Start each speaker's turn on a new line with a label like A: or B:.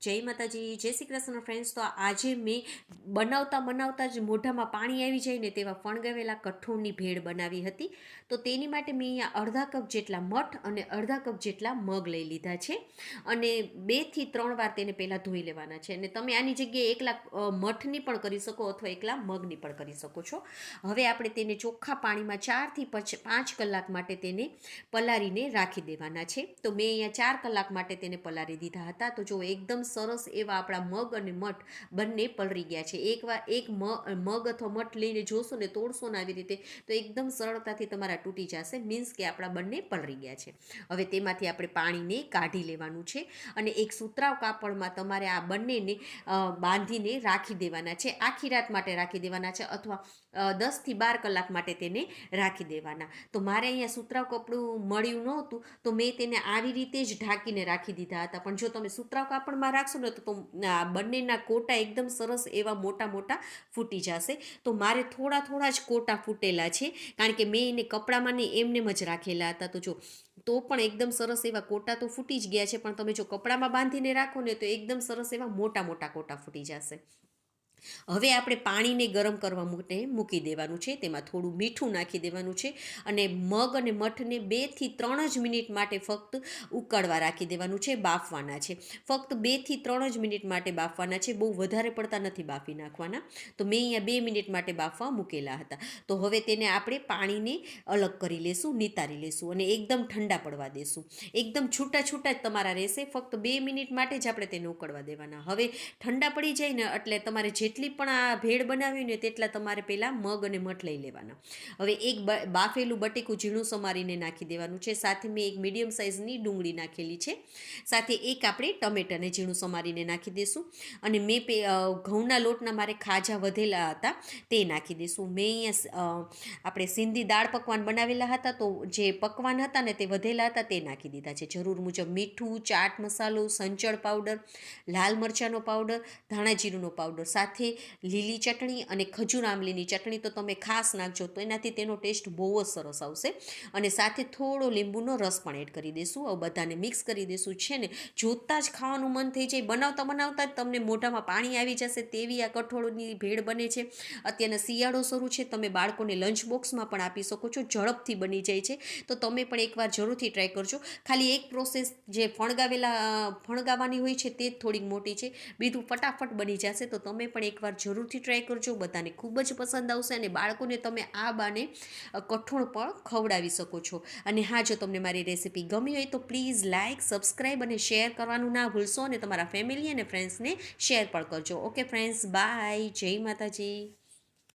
A: જય માતાજી, જય શ્રી કૃષ્ણ ફ્રેન્ડ્સ. તો આજે મેં બનાવતા જ મોઢામાં પાણી આવી જાય ને તેવા ફણગાવેલા કઠોળની ભેળ બનાવી હતી. તો તેની માટે મેં અહીંયા અડધા કપ જેટલા મઠ અને અડધા કપ જેટલા મગ લઈ લીધા છે અને 2 થી 3 વાર તેને પહેલાં ધોઈ લેવાના છે. અને તમે આની જગ્યાએ એકલા મઠની પણ કરી શકો અથવા એકલા મગની પણ કરી શકો છો. હવે આપણે તેને ચોખ્ખા પાણીમાં 4 થી 5 કલાક માટે તેને પલાળીને રાખી દેવાના છે. તો મેં અહીંયા 4 કલાક માટે તેને પલાળી દીધા હતા. તો જો એકદમ સરસ એવા આપણા મગ અને મઠ બંને પલળી ગયા છે. એકવાર એક મગ અથવા મઠ લઈને જોશો ને, તોડશો ને આવી રીતે, તો એકદમ સરળતાથી તમારા તૂટી જશે. મીન્સ કે આપણા બંને પલળી ગયા છે. હવે તેમાંથી આપણે પાણીને કાઢી લેવાનું છે અને એક સુતરાવ કાપડમાં તમારે આ બંનેને બાંધીને રાખી દેવાના છે. આખી રાત માટે રાખી દેવાના છે અથવા 10 થી 12 કલાક માટે તેને રાખી દેવાના. તો મારે અહીંયા સુતરાવ કપડું મળ્યું નહોતું તો મેં તેને આવી રીતે જ ઢાંકીને રાખી દીધા હતા. પણ જો તમે સુતરાવ કાપડમાં રાખશો ને તો બંનેના કોટા એકદમ સરસ એવા મોટા મોટા ફૂટી જશે. તો મારે થોડા જ કોટા ફૂટેલા છે, કારણ કે મેં એને કપડામાં ને એમને જ રાખેલા હતા. તો જો તો પણ એકદમ સરસ એવા કોટા તો ફૂટી જ ગયા છે, પણ તમે જો કપડામાં બાંધીને રાખો ને તો એકદમ સરસ એવા મોટા મોટા કોટા ફૂટી જશે. હવે આપણે પાણીને ગરમ કરવા માટે મૂકી દેવાનું છે. તેમાં થોડું મીઠું નાખી દેવાનું છે અને મગ અને મઠને 2 થી 3 જ મિનિટ માટે ફક્ત ઉકળવા રાખી દેવાનું છે, બાફવાના છે. ફક્ત 2 થી 3 જ મિનિટ માટે બાફવાના છે, બહુ વધારે પડતા નથી બાફી નાખવાના. તો મેં અહીંયા 2 મિનિટ માટે બાફવા મૂકેલા હતા. તો હવે તેને આપણે પાણીને અલગ કરી લેશું, નિતારી લેશું અને એકદમ ઠંડા પડવા દેશું. એકદમ છૂટા જ તમારા રહેશે. ફક્ત 2 મિનિટ માટે જ આપણે તેને ઉકળવા દેવાના. હવે ઠંડા પડી જાય ને એટલે તમારે જેટલી પણ આ ભેળ બનાવી ને તેટલા તમારે પહેલાં મગ અને મઠ લઈ લેવાના. હવે એક બાફેલું બટેકું ઝીણું સમારીને નાખી દેવાનું છે. સાથે મેં એક મીડિયમ સાઇઝની ડુંગળી નાખેલી છે. સાથે એક આપણે ટમેટાને ઝીણું સમારીને નાખી દઈશું અને મેં ઘઉંના લોટના મારે ખાજા વધેલા હતા તે નાખી દઈશું. મેં અહીંયા આપણે સિંધી દાળ પકવાન બનાવેલા હતા, તો જે પકવાન હતા ને તે વધેલા હતા તે નાખી દીધા છે. જરૂર મુજબ મીઠું, ચાટ મસાલો, સંચળ પાવડર, લાલ મરચાંનો પાવડર, ધાણા જીરુંનો પાવડર, સાથે લીલી ચટણી અને ખજૂર આમલીની ચટણી તો તમે ખાસ નાખજો, તો એનાથી તેનો ટેસ્ટ બહુ જ સરસ આવશે. અને સાથે થોડો લીંબુનો રસ પણ એડ કરી દઈશું. હવે બધાને મિક્સ કરી દઈશું. છે ને, જોતાં જ ખાવાનું મન થઈ જાય. બનાવતા જ તમને મોઢામાં પાણી આવી જશે તેવી આ કઠોળની ભેળ બને છે. અત્યારના શિયાળો શરૂ છે, તમે બાળકોને લંચ બોક્સમાં પણ આપી શકો છો. ઝડપથી બની જાય છે. તો તમે પણ એકવાર જરૂરથી ટ્રાય કરજો. ખાલી એક પ્રોસેસ જે ફણગાવાની હોય છે તે જ થોડીક મોટી છે, બીજું ફટાફટ બની જશે. તો તમે પણ એકવાર જરૂરથી ટ્રાય કરજો. બધાને ખૂબ જ પસંદ આવશે અને બાળકોને તમે આ બાને કઠોળ પણ ખવડાવી શકો છો. અને હા, જો તમને મારી રેસીપી ગમી હોય તો પ્લીઝ લાઇક, સબસ્ક્રાઈબ અને શેર કરવાનું ના ભૂલશો અને તમારા ફેમિલી અને ફ્રેન્ડ્સને શેર પણ કરજો. Okay friends, bye. જય માતાજી.